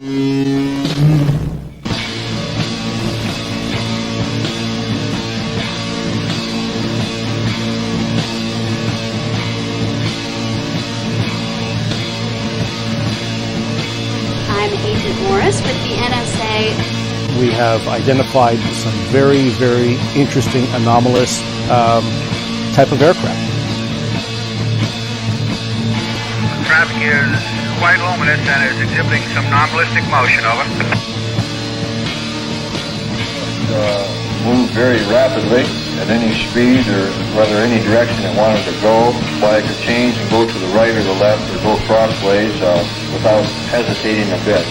Agent Morris with the NSA. We have identified some very, very interesting anomalous type of aircraft. Traffic is quite luminous and is exhibiting some non-ballistic motion, over. Move very rapidly at any speed or whether any direction it wanted to go. Flag could change and go to the right or the left or go crossways without hesitating a bit.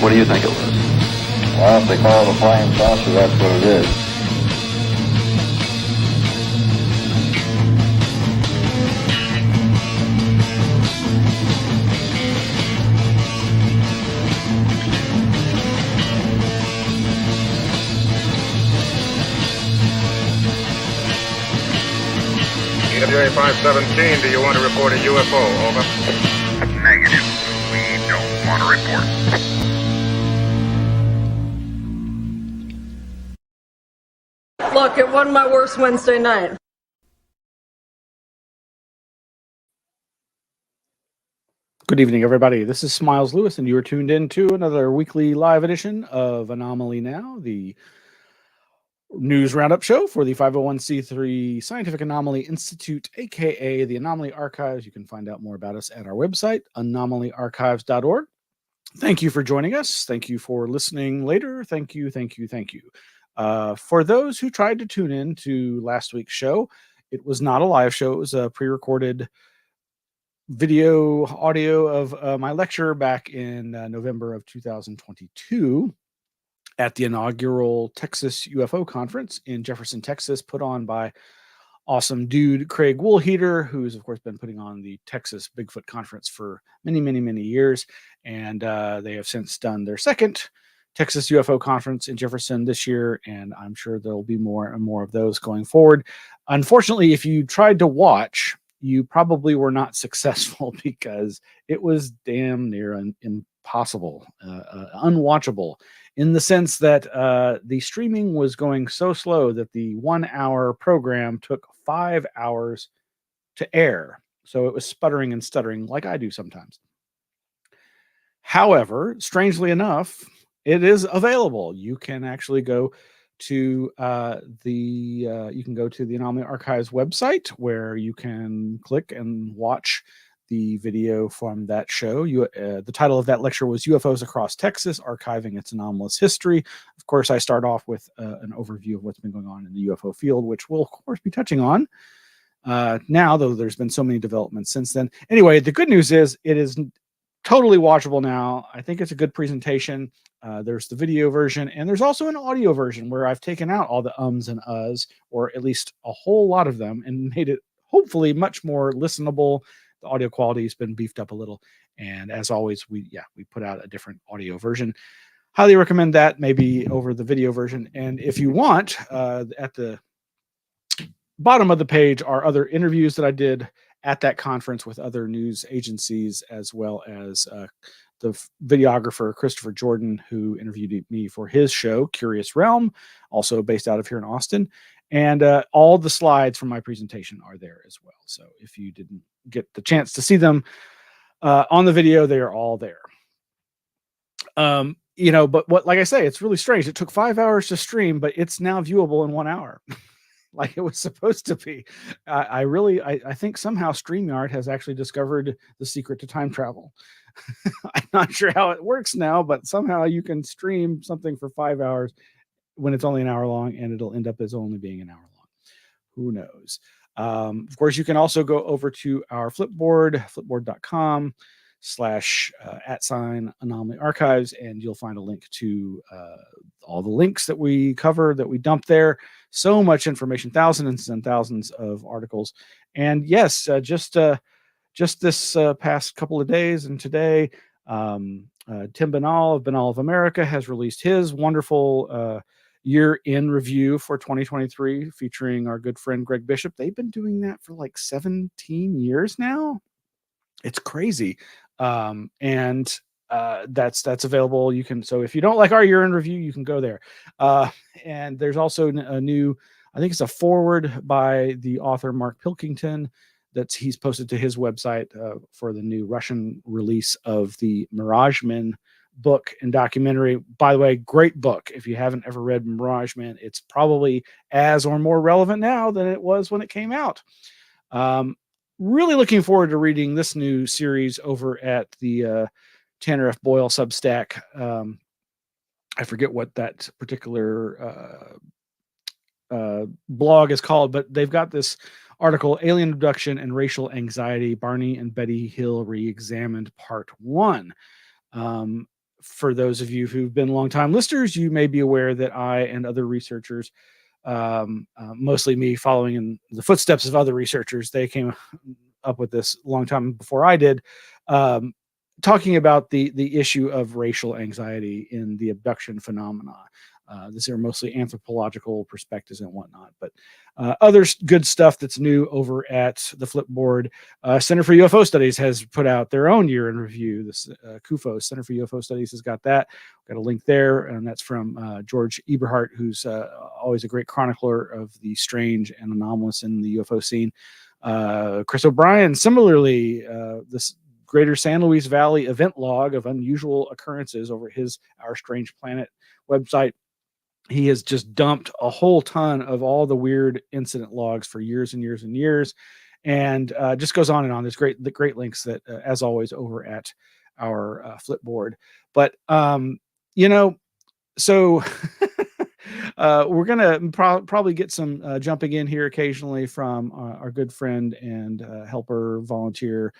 What do you think it was? Well, if they call it a flying saucer, that's what it is. EWA 517, do you want to report a UFO? Over. Negative. We don't want to report. Look, it wasn't my worst Wednesday night. Good evening, everybody. This is Smiles Lewis, and you are tuned in to another weekly live edition of Anomaly Now, the news roundup show for the 501c3 Scientific Anomaly Institute, aka the Anomaly Archives. You can find out more about us at our website, anomalyarchives.org. Thank you for joining us. Thank you for listening later. Thank you. For those who tried to tune in to last week's show, it was not a live show. It was a pre-recorded video audio of my lecture back in November of 2022 at the inaugural Texas UFO conference in Jefferson, Texas, put on by awesome dude Craig Woolheater, who's of course been putting on the Texas Bigfoot conference for many years. And they have since done their second Texas UFO conference in Jefferson this year, and I'm sure there'll be more and more of those going forward. Unfortunately, if you tried to watch, you probably were not successful because it was damn near impossible, unwatchable, in the sense that the streaming was going so slow that the 1 hour program took 5 hours to air. So it was sputtering and stuttering like I do sometimes. However, strangely enough, it is available. You can actually go to the Anomaly Archives website, where you can click and watch the video from that show. The title of that lecture was UFOs Across Texas, Archiving Its Anomalous History. Of course, I start off with an overview of what's been going on in the UFO field, which we'll, of course, be touching on now, though there's been so many developments since then. Anyway, the good news is it is totally watchable now. I think it's a good presentation. There's the video version, and there's also an audio version where I've taken out all the ums and uhs, or at least a whole lot of them, and made it hopefully much more listenable. The audio quality has been beefed up a little, and as always, we put out a different audio version. Highly recommend that, maybe over the video version. And if you want, at the bottom of the page are other interviews that I did at that conference with other news agencies, as well as the videographer Christopher Jordan, who interviewed me for his show, Curious Realm, also based out of here in Austin. And all the slides from my presentation are there as well. So if you didn't get the chance to see them on the video, they are all there. But like I say, it's really strange. It took 5 hours to stream, but it's now viewable in 1 hour. Like it was supposed to be. I think somehow StreamYard has actually discovered the secret to time travel. I'm not sure how it works now, but somehow you can stream something for 5 hours when it's only an hour long, and it'll end up as only being an hour long. Who knows? Of course, you can also go over to our Flipboard, flipboard.com / Anomaly Archives, and you'll find a link to all the links that we cover, that we dump there. So much information, thousands and thousands of articles. And yes, just this past couple of days and today, Tim Banal of Banal of America has released his wonderful year in review for 2023, featuring our good friend Greg Bishop. They've been doing that for like 17 years now. It's crazy. And that's available. You can, so if you don't like our year in review, you can go there. And there's also a new, I think it's a forward by the author Mark Pilkington that he's posted to his website for the new Russian release of the Mirage Men book and documentary. By the way, great book. If you haven't ever read Mirage Men, it's probably as or more relevant now than it was when it came out. Really looking forward to reading this new series over at the Tanner F. Boyle Substack. I forget what that particular blog is called, but they've got this article, Alien Abduction and Racial Anxiety, Barney and Betty Hill Re-Examined, Part 1. For those of you who've been longtime listeners, you may be aware that I and other researchers, mostly me following in the footsteps of other researchers, they came up with this a long time before I did, talking about the issue of racial anxiety in the abduction phenomena. These are mostly anthropological perspectives and whatnot, but other good stuff that's new over at the Flipboard. Center for UFO Studies has put out their own year in review. This CUFO, Center for UFO Studies, has got that. Got a link there, and that's from George Eberhardt, who's always a great chronicler of the strange and anomalous in the UFO scene. Chris O'Brien, similarly, this Greater San Luis Valley event log of unusual occurrences over his Our Strange Planet website. He has just dumped a whole ton of all the weird incident logs for years and years and years, and just goes on and on. There's great links that, as always, over at our Flipboard. But so we're gonna probably get some jumping in here occasionally from our good friend and helper volunteer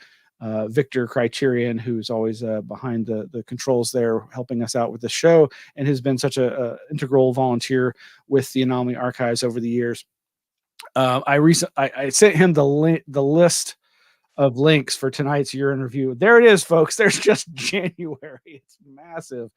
Victor Criterion, who's always behind the controls there, helping us out with the show, and has been such a integral volunteer with the Anomaly Archives over the years. I sent him the list of links for tonight's year in review. There it is, folks. There's just January. It's massive.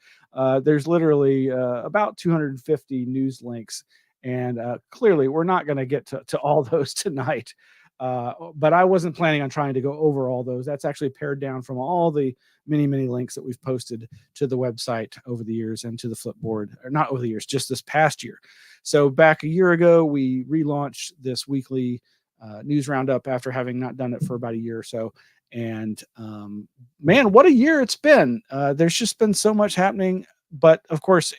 There's literally about 250 news links, and clearly we're not going to get to all those tonight. But I wasn't planning on trying to go over all those. That's actually pared down from all the many links that we've posted to the website over the years and to the Flipboard, or not over the years, just this past year. So back a year ago, we relaunched this weekly news roundup after having not done it for about a year or so. And man, what a year it's been. There's just been so much happening, but of course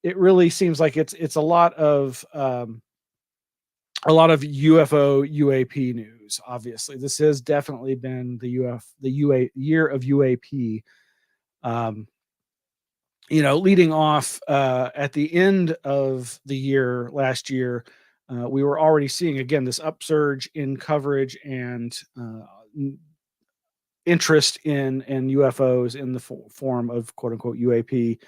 it really seems like it's a lot of UFO UAP news. Obviously, this has definitely been the year of UAP. Leading off at the end of the year last year, we were already seeing again this upsurge in coverage and interest in UFOs in the form of quote unquote UAP,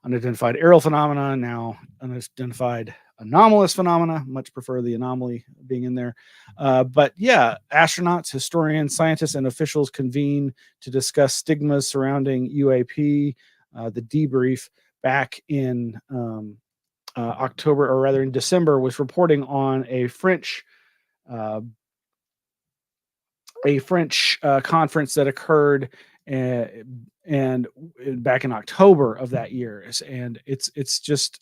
unidentified aerial phenomena, now unidentified anomalous phenomena. Much prefer the anomaly being in there. But yeah, astronauts, historians, scientists, and officials convene to discuss stigmas surrounding UAP. The debrief back in October, or rather in December, was reporting on a French conference that occurred and back in October of that year. And it's just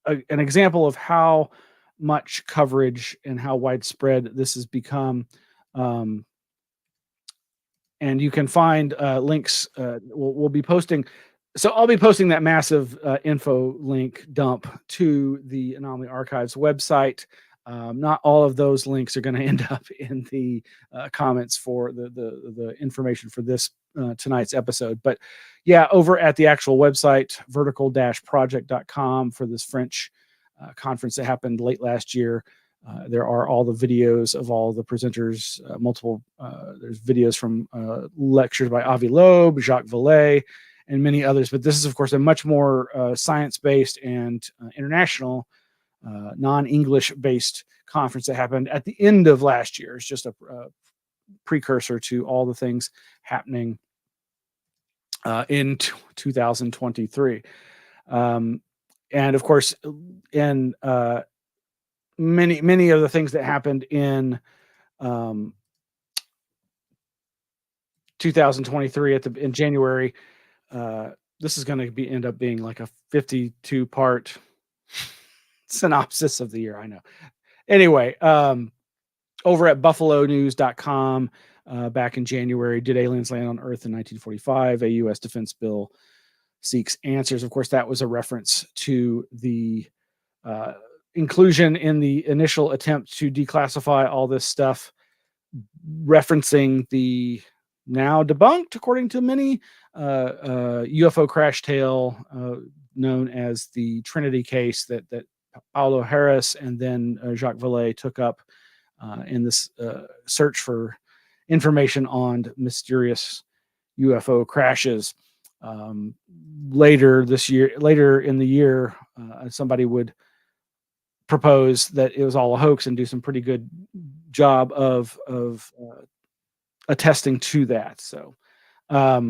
an example of how much coverage and how widespread this has become. And you can find links. We'll be posting. So I'll be posting that massive info link dump to the Anomaly Archives website. Not all of those links are going to end up in the comments for the information for this tonight's episode. But yeah, over at the actual website, vertical-project.com, for this French conference that happened late last year, there are all the videos of all the presenters, there's videos from lectures by Avi Loeb, Jacques Vallée, and many others. But this is, of course, a much more science-based and international, non-English based conference that happened at the end of last year. It's just a precursor to all the things happening in 2023. And of course, in many of the things that happened in 2023 in January, this is going to end up being like a 52-part synopsis of the year. I know. Anyway, over at buffalonews.com, back in January, did aliens land on Earth in 1945? A U.S. defense bill seeks answers. Of course, that was a reference to the inclusion in the initial attempt to declassify all this stuff, referencing the now debunked, according to many, UFO crash tale known as the Trinity case that Paulo Harris and then Jacques Vallée took up in this search for information on mysterious UFO crashes. Later in the year, somebody would propose that it was all a hoax and do some pretty good job of attesting to that. So, yeah,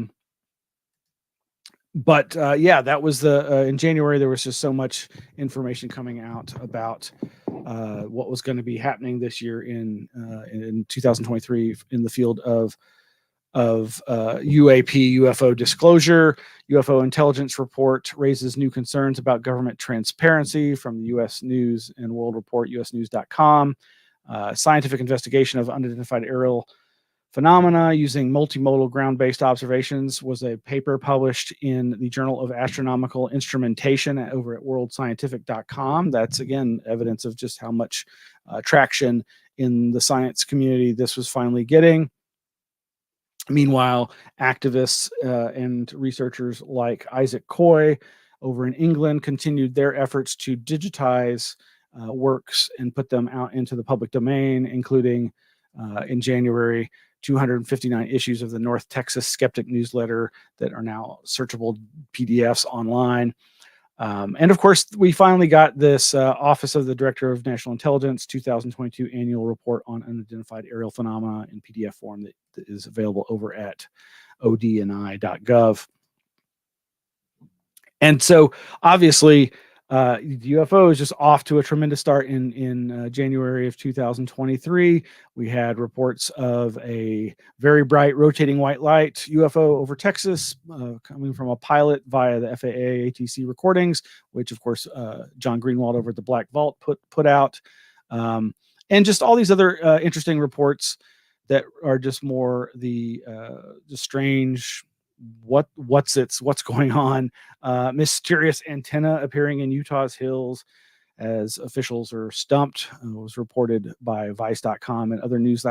that was in January. There was just so much information coming out about what was going to be happening this year in 2023 in the field of UFO disclosure. UFO intelligence report raises new concerns about government transparency from the U.S. News and World Report, usnews.com. Scientific investigation of unidentified aerial phenomena using multimodal ground-based observations was a paper published in the Journal of Astronomical Instrumentation over at worldscientific.com. That's, again, evidence of just how much traction in the science community this was finally getting. Meanwhile, activists and researchers like Isaac Coy over in England continued their efforts to digitize works and put them out into the public domain, including in January, 259 issues of the North Texas Skeptic newsletter that are now searchable PDFs online. And of course, we finally got this Office of the Director of National Intelligence 2022 annual report on unidentified aerial phenomena in PDF form that is available over at odni.gov. And so obviously, the UFO is just off to a tremendous start in January of 2023. We had reports of a very bright rotating white light UFO over Texas coming from a pilot via the FAA ATC recordings, which of course John Greenwald over at the Black Vault put out, and just all these other interesting reports that are just more the strange. What's going on? Mysterious antenna appearing in Utah's hills as officials are stumped. Was reported by Vice.com and other news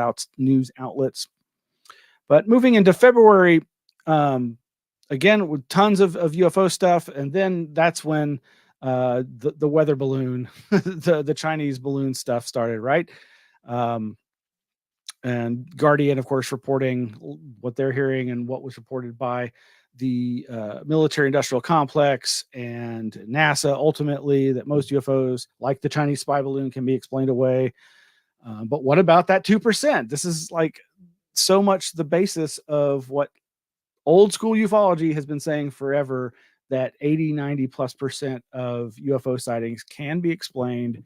outlets. But moving into February, again with tons of UFO stuff, and then that's when the weather balloon, the Chinese balloon stuff started, right? And Guardian, of course, reporting what they're hearing and what was reported by the military-industrial complex and NASA, ultimately, that most UFOs, like the Chinese spy balloon, can be explained away. But what about that 2%? This is like so much the basis of what old school ufology has been saying forever, that 80-90+% of UFO sightings can be explained,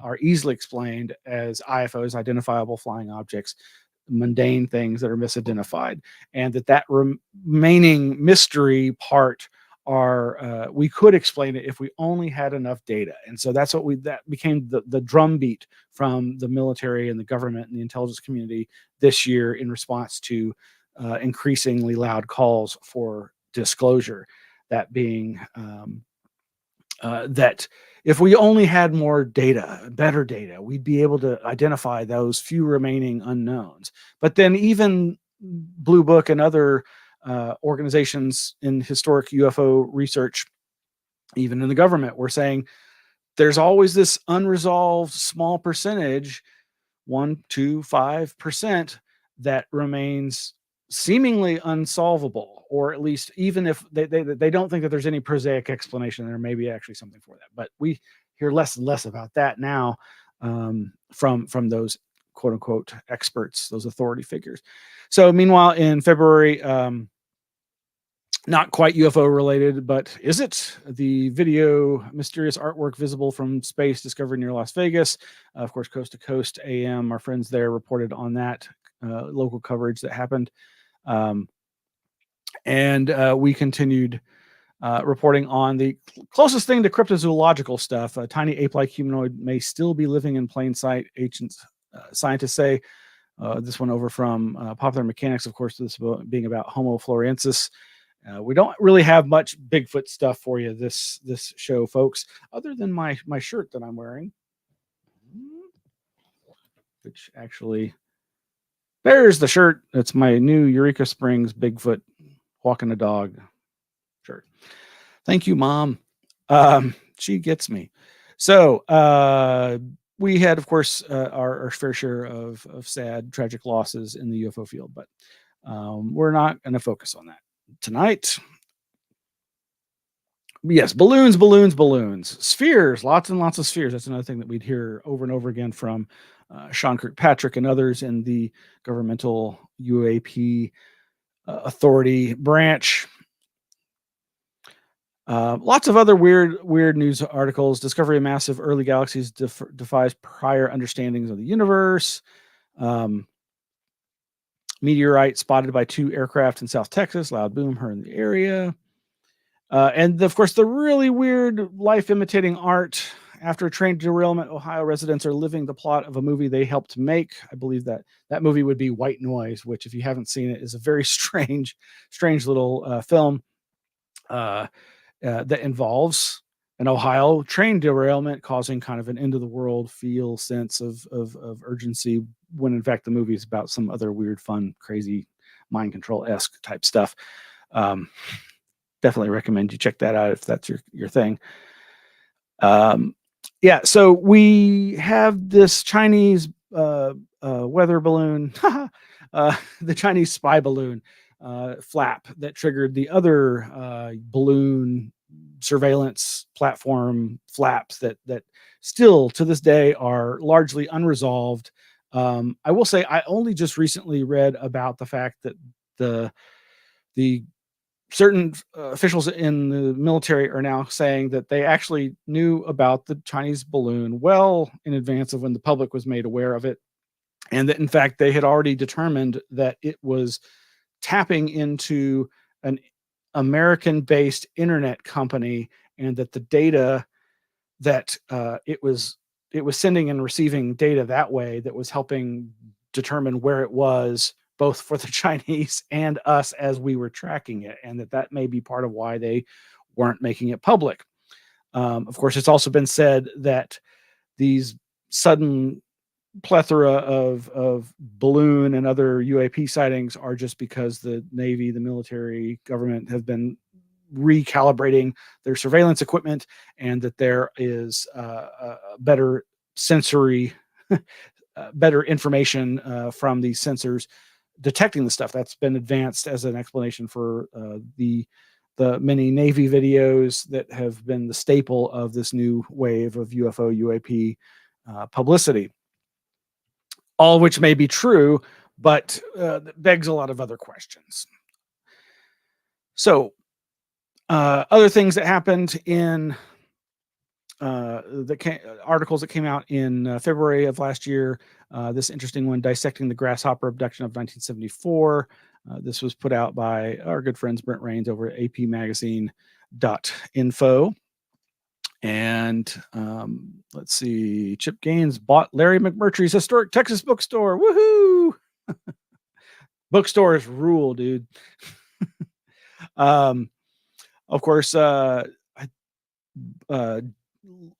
are easily explained as IFOs, identifiable flying objects, mundane things that are misidentified, and that remaining mystery part are we could explain it if we only had enough data. And so that's what that became the drumbeat from the military and the government and the intelligence community this year in response to increasingly loud calls for disclosure. That being that if we only had more data, better data, we'd be able to identify those few remaining unknowns. But then even Blue Book and other organizations in historic UFO research, even in the government, were saying there's always this unresolved small percentage, 1, 2, 5%, that remains seemingly unsolvable, or at least even if they don't think that there's any prosaic explanation, there may be actually something for that. But we hear less and less about that now from those quote unquote experts, those authority figures. So meanwhile, in February, not quite UFO related, but is it? The video mysterious artwork visible from space discovered near Las Vegas. Of course, Coast to Coast AM, our friends there reported on that local coverage that happened. And we continued reporting on the closest thing to cryptozoological stuff. A tiny ape-like humanoid may still be living in plain sight, ancient scientists say. This one over from Popular Mechanics, of course, this being about Homo floresiensis. We don't really have much Bigfoot stuff for you this show, folks, other than my shirt that I'm wearing, which actually, there's the shirt. It's my new Eureka Springs Bigfoot walking a dog shirt. Thank you, Mom. She gets me. So we had, of course, our fair share of sad, tragic losses in the UFO field, but we're not going to focus on that tonight. Yes, balloons, spheres, lots and lots of spheres. That's another thing that we'd hear over and over again from Sean Kirkpatrick and others in the governmental UAP authority branch. Lots of other weird news articles. Discovery of massive early galaxies defies prior understandings of the universe. Meteorite spotted by 2 aircraft in South Texas. Loud boom heard in the area. And of course, the really weird life imitating art. After a train derailment, Ohio residents are living the plot of a movie they helped make. I believe that movie would be White Noise, which, if you haven't seen it, is a very strange little film that involves an Ohio train derailment causing kind of an end of the world sense of urgency, when in fact the movie is about some other weird, fun, crazy, mind control-esque type stuff. Definitely recommend you check that out if that's your thing. Yeah, so we have this Chinese weather balloon, the Chinese spy balloon flap that triggered the other balloon surveillance platform flaps that still to this day are largely unresolved. I will say I only just recently read about the fact that the certain officials in the military are now saying that they actually knew about the Chinese balloon well in advance of when the public was made aware of it. And that in fact, they had already determined that it was tapping into an American-based internet company, and that the data that it was sending and receiving data that way that was helping determine where it was, both for the Chinese and us as we were tracking it, and that may be part of why they weren't making it public. Of course, it's also been said that these sudden plethora of balloon and other UAP sightings are just because the Navy, the military, government have been recalibrating their surveillance equipment, and that there is better sensory, better information from these sensors detecting the stuff. That's been advanced as an explanation for the many Navy videos that have been the staple of this new wave of UFO UAP publicity. All of which may be true, but begs a lot of other questions. So other things that happened in articles that came out in February of last year. This interesting one, Dissecting the Grasshopper Abduction of 1974. This was put out by our good friends Brent Rains over at apmagazine.info. And let's see, Chip Gaines bought Larry McMurtry's historic Texas bookstore. Woohoo! Bookstores rule, dude. Of course,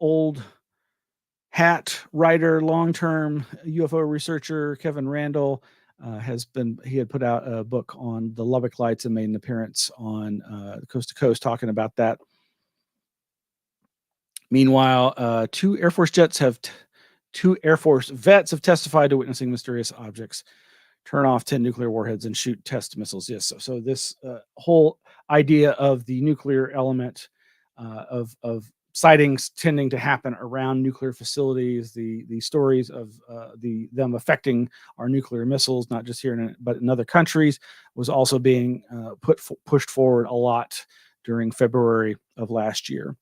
old hat writer, long-term UFO researcher Kevin Randall he had put out a book on the Lubbock Lights and made an appearance on Coast to Coast talking about that. Meanwhile, two Air Force vets have testified to witnessing mysterious objects turn off 10 nuclear warheads and shoot test missiles. Yes, so this whole idea of the nuclear element of sightings tending to happen around nuclear facilities, the stories of them affecting our nuclear missiles, not just here but in other countries, was also being pushed forward a lot during February of last year.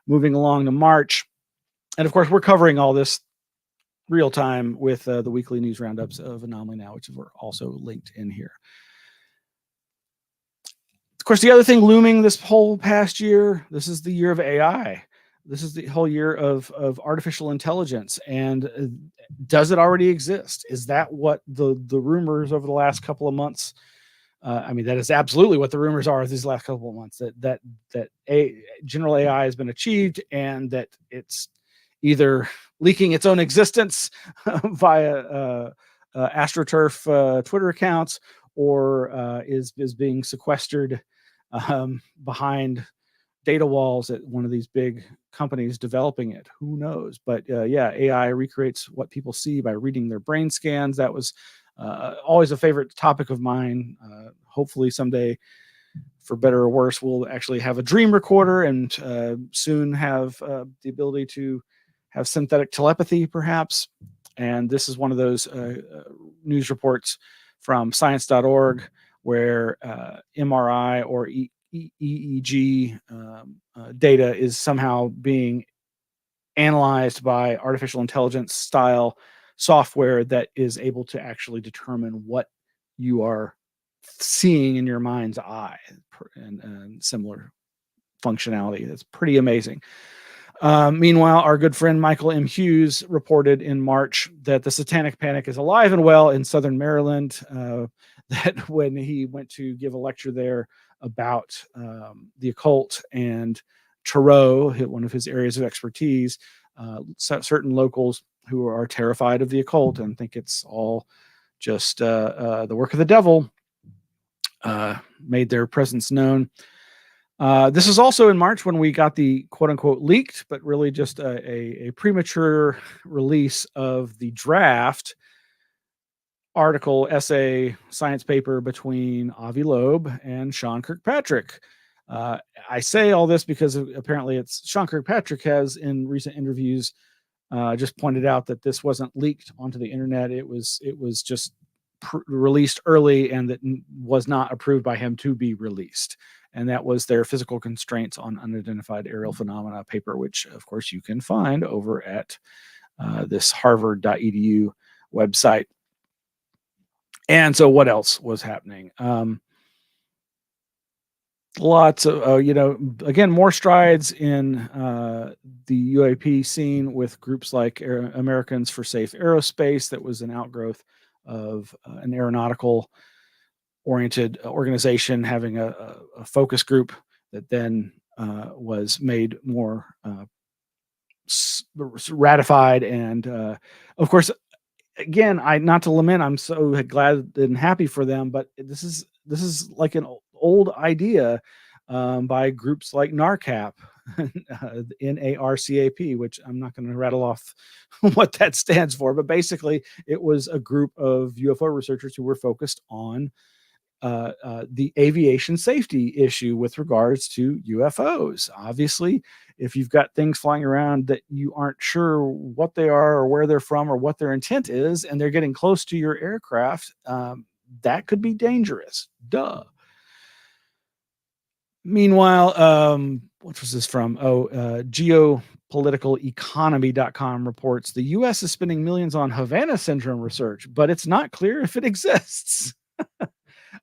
Moving along to March, and of course we're covering all this real time with the weekly news roundups of Anomaly Now, which are also linked in here. Of course, the other thing looming this whole past year, this is the year of AI. This is the whole year of artificial intelligence. And does it already exist? Is that what the rumors over the last couple of months? I mean, that is absolutely what the rumors are these last couple of months, that general AI has been achieved, and that it's either leaking its own existence via AstroTurf Twitter accounts, or is being sequestered behind data walls at one of these big companies developing it. Who knows? But yeah, AI recreates what people see by reading their brain scans. That was always a favorite topic of mine. Hopefully someday, for better or worse, we'll actually have a dream recorder, and soon have the ability to have synthetic telepathy, perhaps. And this is one of those news reports from science.org where MRI or EEG data is somehow being analyzed by artificial intelligence style software that is able to actually determine what you are seeing in your mind's eye, and similar functionality. That's pretty amazing. Meanwhile, our good friend Michael M. Hughes reported in March that the satanic panic is alive and well in Southern Maryland. That when he went to give a lecture there about the occult and tarot, one of his areas of expertise, certain locals who are terrified of the occult and think it's all just the work of the devil made their presence known. This is also in March when we got the quote unquote leaked, but really just a premature release of the draft article, essay, science paper between Avi Loeb and Sean Kirkpatrick. I say all this because apparently Sean Kirkpatrick has in recent interviews just pointed out that this wasn't leaked onto the internet. It was just released early, and that was not approved by him to be released. And that was their physical constraints on unidentified aerial phenomena paper, which of course you can find over at this harvard.edu website. And so what else was happening? Lots of, again, more strides in the UAP scene with groups like Americans for Safe Aerospace. That was an outgrowth of an aeronautical oriented organization having a focus group that then was made more ratified. And of course, again, not to lament, I'm so glad and happy for them, but this is like an old idea by groups like NARCAP, NARCAP, which I'm not going to rattle off what that stands for, but basically it was a group of UFO researchers who were focused on the aviation safety issue with regards to UFOs. Obviously, if you've got things flying around that you aren't sure what they are or where they're from or what their intent is, and they're getting close to your aircraft, that could be dangerous. Duh. Meanwhile, what was this from? geopoliticaleconomy.com reports the U.S. is spending millions on Havana syndrome research, but it's not clear if it exists.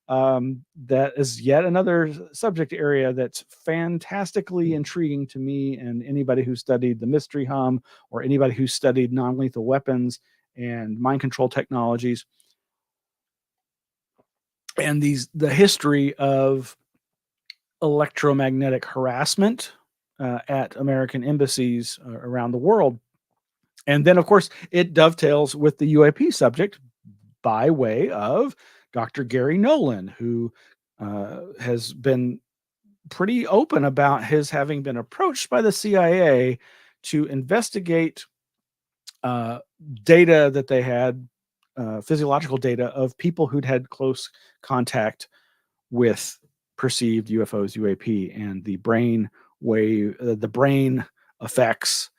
That is yet another subject area that's fantastically intriguing to me and anybody who studied the mystery hum or anybody who studied non-lethal weapons and mind control technologies, and the history of electromagnetic harassment at American embassies around the world. And then, of course, it dovetails with the UAP subject by way of Dr. Gary Nolan, who has been pretty open about his having been approached by the CIA to investigate data that they had, physiological data of people who'd had close contact with perceived UFOs, UAP, and the brain wave, the brain effects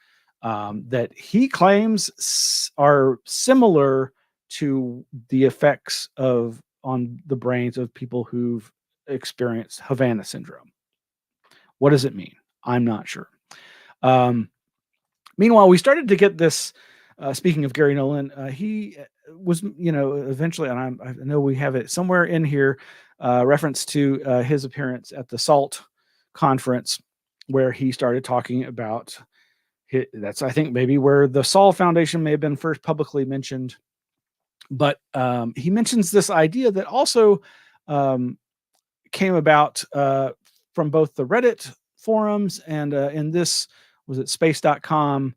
that he claims are similar to the effects on the brains of people who've experienced Havana syndrome. What does it mean? I'm not sure. Meanwhile, we started to get this. Speaking of Gary Nolan, he was, eventually, and I know we have it somewhere in here. reference to his appearance at the SALT conference, where he started talking about that's, I think, maybe where the Saul Foundation may have been first publicly mentioned. But he mentions this idea that also came about from both the Reddit forums and in this, was it space.com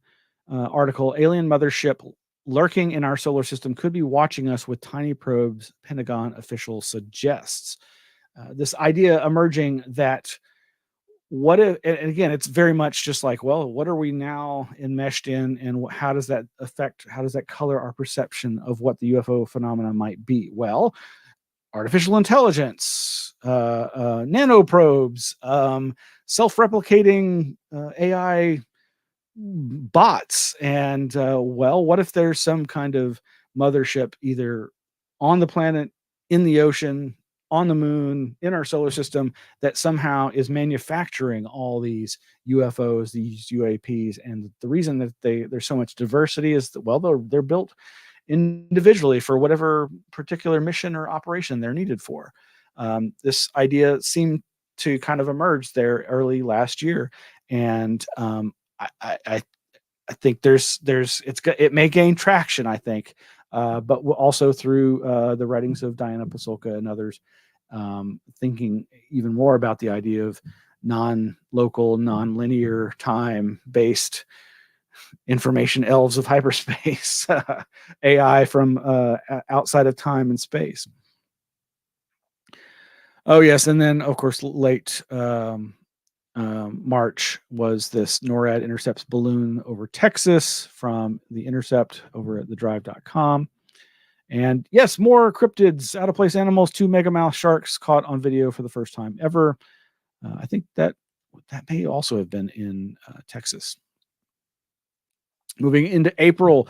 article, alien mothership lurking in our solar system could be watching us with tiny probes, Pentagon official suggests. This idea emerging that what if, and again, it's very much just like, well, what are we now enmeshed in, and how does that affect, how does that color our perception of what the UFO phenomena might be? Well, artificial intelligence, nanoprobes, self-replicating AI bots, and well, what if there's some kind of mothership either on the planet, in the ocean, on the moon, in our solar system, that somehow is manufacturing all these UFOs, these UAPs? And the reason that there's so much diversity is that, well, they're built individually for whatever particular mission or operation they're needed for. This idea seemed to kind of emerge there early last year, and I think it may gain traction, I think, but also through the writings of Diana Pasulka and others, thinking even more about the idea of non-local, non-linear time-based information elves of hyperspace, AI from outside of time and space. Oh yes, and then of course late March was this NORAD intercepts balloon over Texas from the Intercept over at thedrive.com. And yes, more cryptids, out of place animals, 2 megamouth sharks caught on video for the first time ever. I think that may also have been in Texas. Moving into April,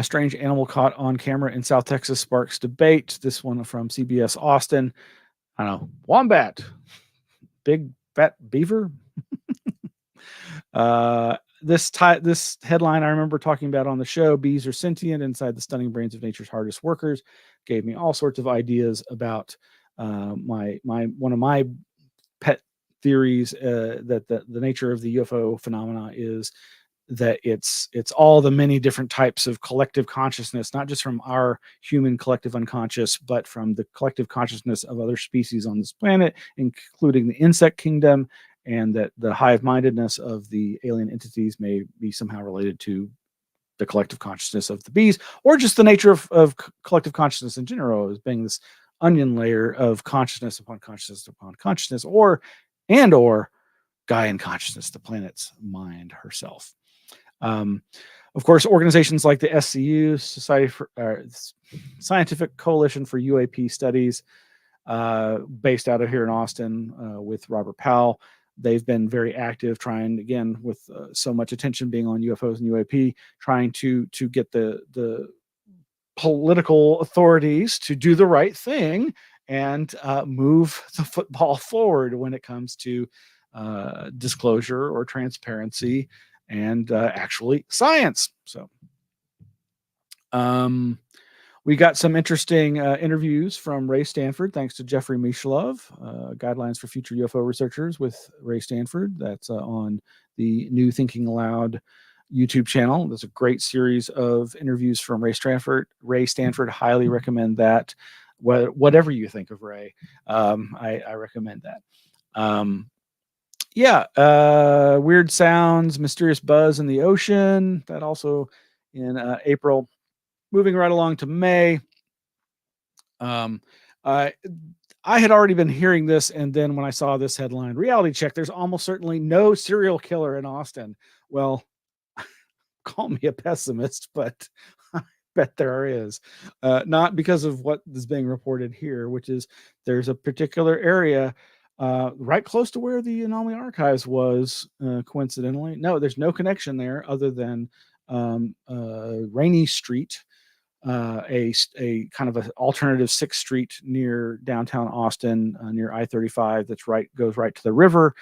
strange animal caught on camera in South Texas sparks debate. This one from CBS Austin. I don't know, wombat, big fat beaver. This headline I remember talking about on the show, bees are sentient inside the stunning brains of nature's hardest workers, gave me all sorts of ideas about one of my pet theories, that the nature of the UFO phenomena is that it's all the many different types of collective consciousness, not just from our human collective unconscious, but from the collective consciousness of other species on this planet, including the insect kingdom, and that the hive-mindedness of the alien entities may be somehow related to the collective consciousness of the bees, or just the nature of collective consciousness in general, as being this onion layer of consciousness upon consciousness upon consciousness, or Gaian consciousness, the planet's mind herself. Of course, organizations like the SCU, Scientific Coalition for UAP Studies, based out of here in Austin, with Robert Powell, they've been very active, trying, again, with so much attention being on UFOs and UAP, trying to get the political authorities to do the right thing and move the football forward when it comes to disclosure or transparency and actually science. So we got some interesting interviews from Ray Stanford, thanks to Jeffrey Mishlove, Guidelines for Future UFO Researchers with Ray Stanford. That's on the New Thinking Aloud YouTube channel. There's a great series of interviews from Ray Stanford, highly recommend that. Whatever you think of Ray, I recommend that. Weird sounds, mysterious buzz in the ocean. That also in April. Moving right along to May. I had already been hearing this, and then when I saw this headline, reality check, there's almost certainly no serial killer in Austin. Well, call me a pessimist, but I bet there is. Not because of what is being reported here, which is there's a particular area right close to where the Anomaly Archives was, coincidentally. No, there's no connection there other than Rainy Street, a kind of an alternative 6th Street near downtown Austin, near I-35. Goes right to the river.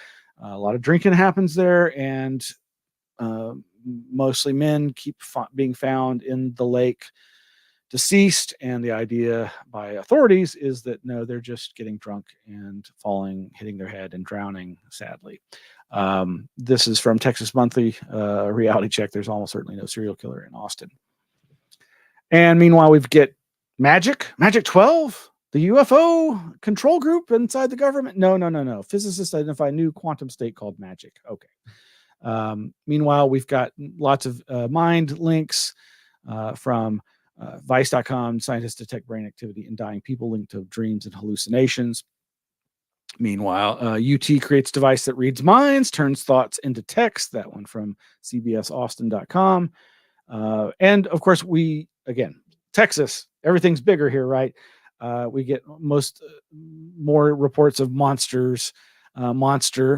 A lot of drinking happens there, and mostly men keep being found in the lake deceased. And the idea by authorities is that no, they're just getting drunk and falling, hitting their head and drowning, sadly. This is from Texas Monthly, reality check. There's almost certainly no serial killer in Austin. And meanwhile, we get Magic 12, the UFO control group inside the government. No. Physicists identify new quantum state called Magic. Okay. Meanwhile, we've got lots of mind links from Vice.com. Scientists detect brain activity in dying people linked to dreams and hallucinations. Meanwhile, UT creates device that reads minds, turns thoughts into text. That one from CBSAustin.com. And of course, Texas, everything's bigger here, right? We get more reports of monster,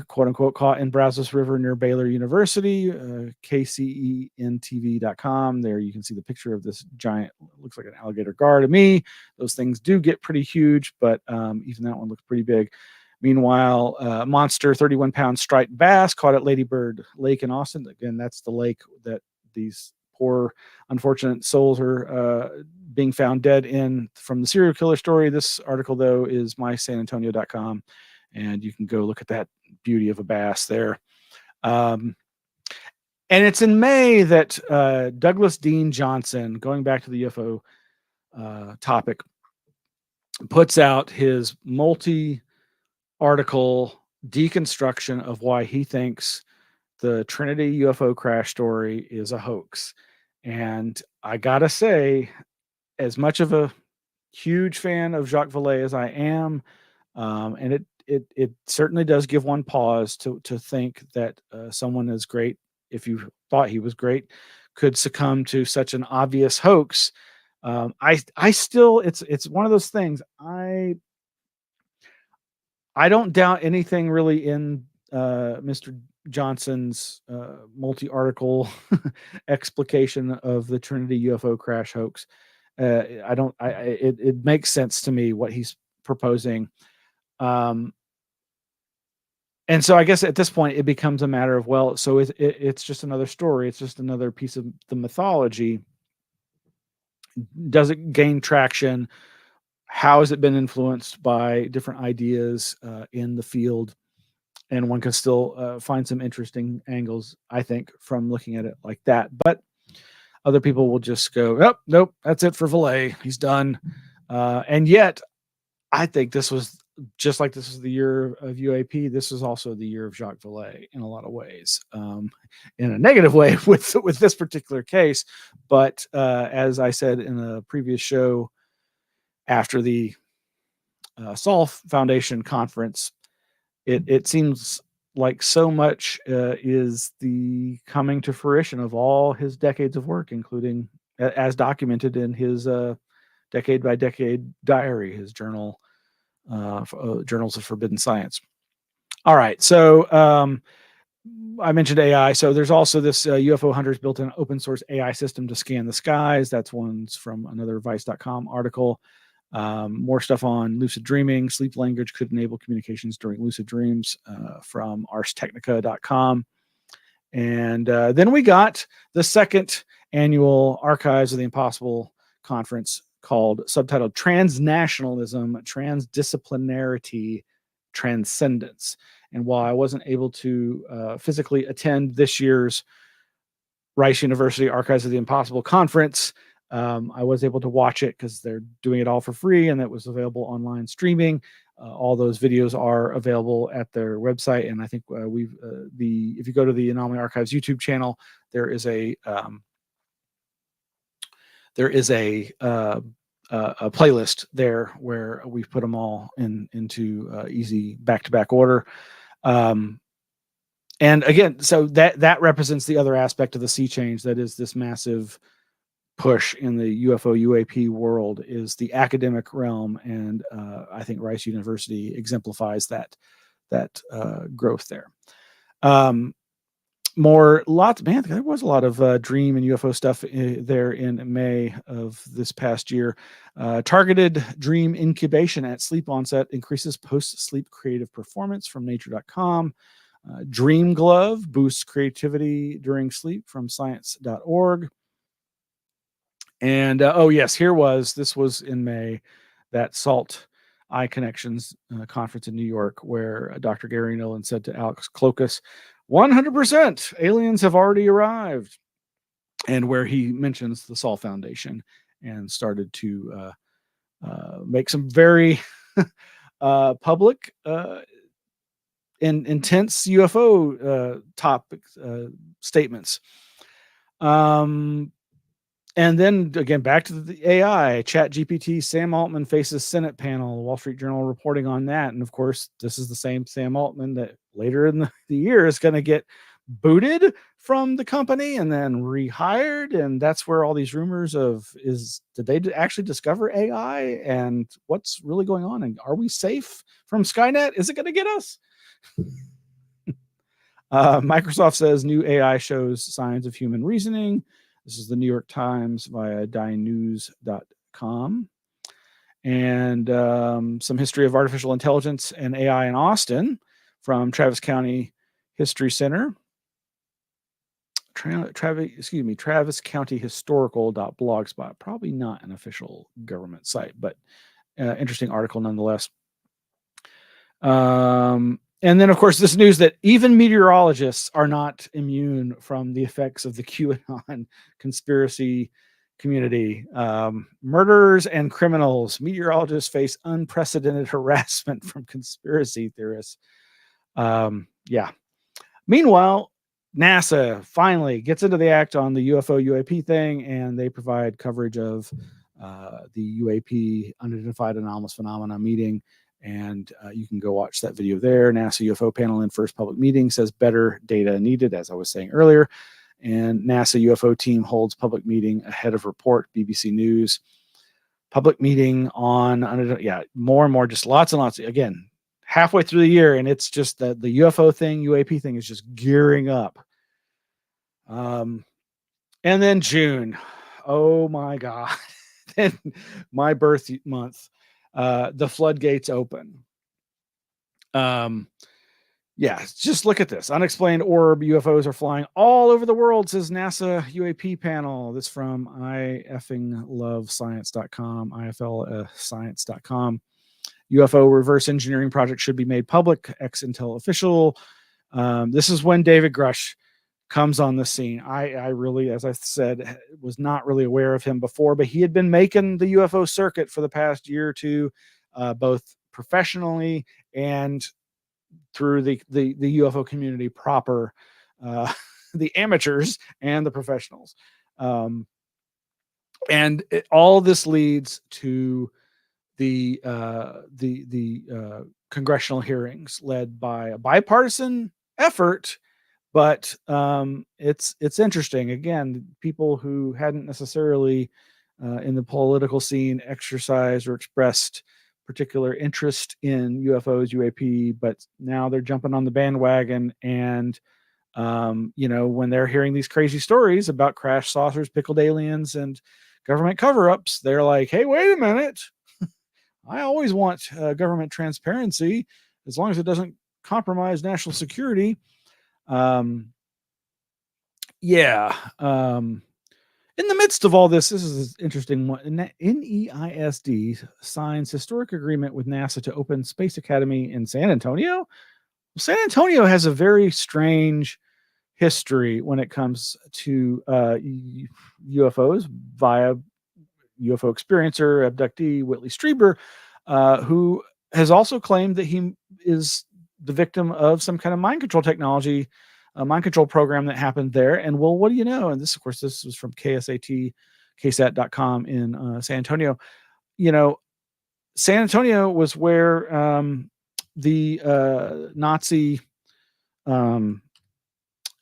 quote unquote, caught in Brazos River near Baylor University, KCENTV.com. There you can see the picture of this giant, looks like an alligator gar to me. Those things do get pretty huge, but even that one looks pretty big. Meanwhile, monster 31-pound striped bass caught at Lady Bird Lake in Austin. Again, that's the lake that these poor, unfortunate souls are being found dead in from the serial killer story. This article, though, is mysanantonio.com, and you can go look at that beauty of a bass there. And it's in May that Douglas Dean Johnson, going back to the UFO topic, puts out his multi-article deconstruction of why he thinks the Trinity UFO crash story is a hoax. And I gotta say, as much of a huge fan of Jacques Vallée as I am, and it certainly does give one pause to think that someone as great, if you thought he was great, could succumb to such an obvious hoax. I still, it's one of those things. I don't doubt anything really in Mr. Johnson's multi-article explication of the Trinity UFO crash hoax. It makes sense to me what he's proposing. And so I guess at this point it becomes a matter of, well, so it's just another story. It's just another piece of the mythology. Does it gain traction? How has it been influenced by different ideas in the field? And one can still find some interesting angles, I think, from looking at it like that. But other people will just go, oh, nope, that's it for Vallée. He's done. And yet, I think this was just like this was the year of UAP. This was also the year of Jacques Vallée in a lot of ways, in a negative way with this particular case. But as I said in a previous show, after the Solf Foundation conference, it seems like so much is the coming to fruition of all his decades of work, including as documented in his decade by decade diary, his journal, Journals of Forbidden Science. All right, so I mentioned AI. So there's also this UFO Hunters built an open source AI system to scan the skies. That's one's from another Vice.com article. More stuff on lucid dreaming. Sleep language could enable communications during lucid dreams from arstechnica.com. And then we got the second annual Archives of the Impossible conference subtitled Transnationalism, Transdisciplinarity, Transcendence. And while I wasn't able to physically attend this year's Rice University Archives of the Impossible conference, I was able to watch it because they're doing it all for free, and it was available online streaming. All those videos are available at their website, and I think if you go to the Anomaly Archives YouTube channel, there is a playlist there where we've put them all into easy back-to-back order. And again, so that represents the other aspect of the sea change, that is this massive push in the UFO UAP world, is the academic realm, and I think Rice University exemplifies that growth there. There was a lot of dream and UFO stuff there in May of this past year. Targeted dream incubation at sleep onset increases post-sleep creative performance from nature.com. Dream glove boosts creativity during sleep from science.org. And yes, this was in May, that SALT Eye Connections conference in New York, where Dr. Gary Nolan said to Alex Klokas, 100% aliens have already arrived, and where he mentions the Saul Foundation and started to make some very public and intense UFO topic statements. And then again, back to the AI, Chat GPT, Sam Altman faces Senate panel, the Wall Street Journal reporting on that. And of course, this is the same Sam Altman that later in the year is going to get booted from the company and then rehired. And that's where all these rumors did they actually discover AI and what's really going on? And are we safe from Skynet? Is it going to get us? Microsoft says new AI shows signs of human reasoning. This is the New York Times via dynews.com. And some history of artificial intelligence and AI in Austin from Travis County History Center. Travis County Historical.blogspot. Probably not an official government site, but interesting article nonetheless. And then, of course, this news that even meteorologists are not immune from the effects of the QAnon conspiracy community. Murderers and criminals. Meteorologists face unprecedented harassment from conspiracy theorists. Yeah. Meanwhile, NASA finally gets into the act on the UFO UAP thing, and they provide coverage of the UAP, Unidentified Anomalous Phenomena meeting. And you can go watch that video there. NASA UFO panel in first public meeting says better data needed, as I was saying earlier. And NASA UFO team holds public meeting ahead of report, BBC News. Public meeting on, more and more, just lots and lots. Again, halfway through the year, and it's just that the UFO thing, UAP thing is just gearing up. And then June. Oh my God. Then my birth month. The floodgates open. Just look at this. Unexplained orb UFOs are flying all over the world, says NASA UAP panel. This from ifinglovescience.com, iflscience.com. UFO reverse engineering project should be made public, ex-Intel official. This is when David Grush comes on the scene. I really, as I said, was not really aware of him before, but he had been making the UFO circuit for the past year or two, both professionally and through the UFO community proper, the amateurs and the professionals. And all this leads to the congressional hearings led by a bipartisan effort. But it's interesting. Again, people who hadn't necessarily in the political scene exercised or expressed particular interest in UFOs, UAP, but now they're jumping on the bandwagon. And, when they're hearing these crazy stories about crash saucers, pickled aliens, and government cover-ups, they're like, hey, wait a minute. I always want government transparency as long as it doesn't compromise national security. In the midst of all this is an interesting one. NEISD signs historic agreement with NASA to open Space Academy in San Antonio. Well, San Antonio has a very strange history when it comes to UFOs via UFO experiencer, abductee Whitley Strieber, who has also claimed that he is the victim of some kind of mind control technology, a mind control program that happened there. And well, what do you know? And this, of course, this was from KSAT.com in San Antonio. San Antonio was where the Nazi, one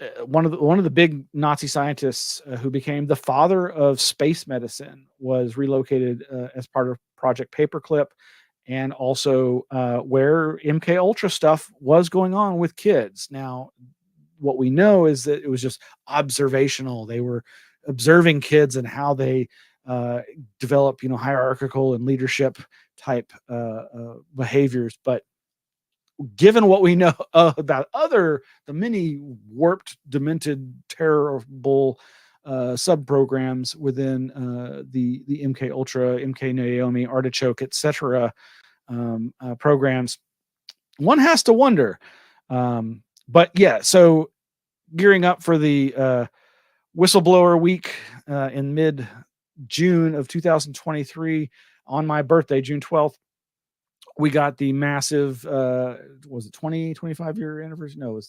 of the big Nazi scientists who became the father of space medicine was relocated as part of Project Paperclip. And also where MK Ultra stuff was going on with kids. Now, what we know is that it was just observational. They were observing kids and how they develop, hierarchical and leadership type behaviors. But given what we know about the many warped, demented, terrible sub programs within the MK Ultra, MK Naomi, Artichoke, etc. Programs. One has to wonder. But yeah, so gearing up for the whistleblower week in mid-June of 2023, on my birthday, June 12th, we got the massive, was it 25-year anniversary? No, it was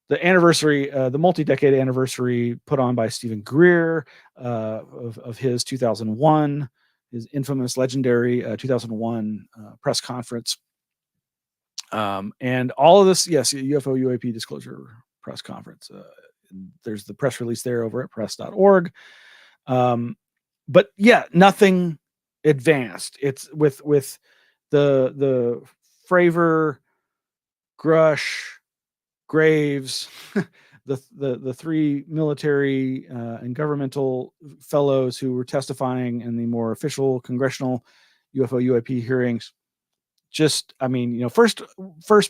the anniversary, the multi-decade anniversary put on by Stephen Greer of his 2001, his infamous, legendary 2001 press conference. And all of this, yes, UFO UAP disclosure press conference. There's the press release there over at press.org. But yeah, nothing advanced. It's with the Fravor, Grush, Graves, the three military and governmental fellows who were testifying in the more official congressional UFO UAP hearings. Just, I mean, first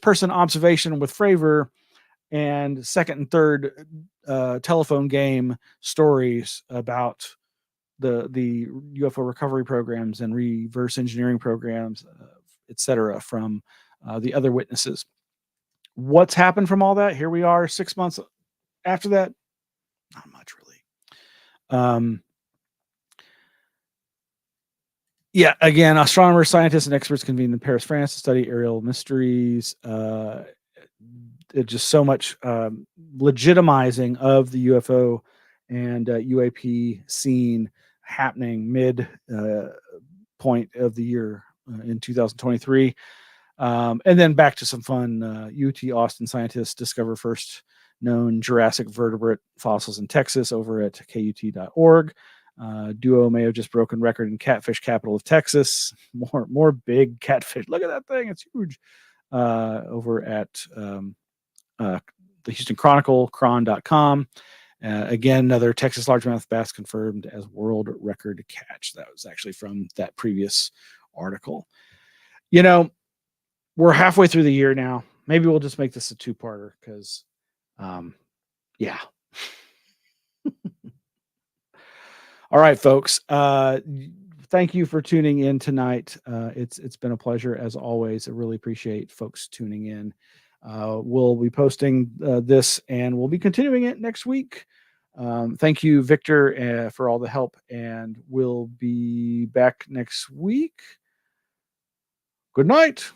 person observation with Fravor, and second and third telephone game stories about the UFO recovery programs and reverse engineering programs, etc., from the other witnesses. What's happened from all that? Here we are 6 months after that. Not much, really. Yeah, again, astronomers, scientists, and experts convened in Paris, France to study aerial mysteries. It's just so much legitimizing of the UFO and UAP scene happening mid point of the year in 2023. And then back to some fun. UT Austin scientists discover first known Jurassic vertebrate fossils in Texas over at KUT.org. Duo may have just broken record in catfish capital of Texas. More big catfish. Look at that thing. It's huge. Over at the Houston Chronicle, chron.com. Again, another Texas largemouth bass confirmed as world record catch. That was actually from that previous article. We're halfway through the year now. Maybe we'll just make this a two-parter because, yeah. All right, folks. Thank you for tuning in tonight. It's been a pleasure as always. I really appreciate folks tuning in. We'll be posting this, and we'll be continuing it next week. Thank you, Victor, for all the help, and we'll be back next week. Good night.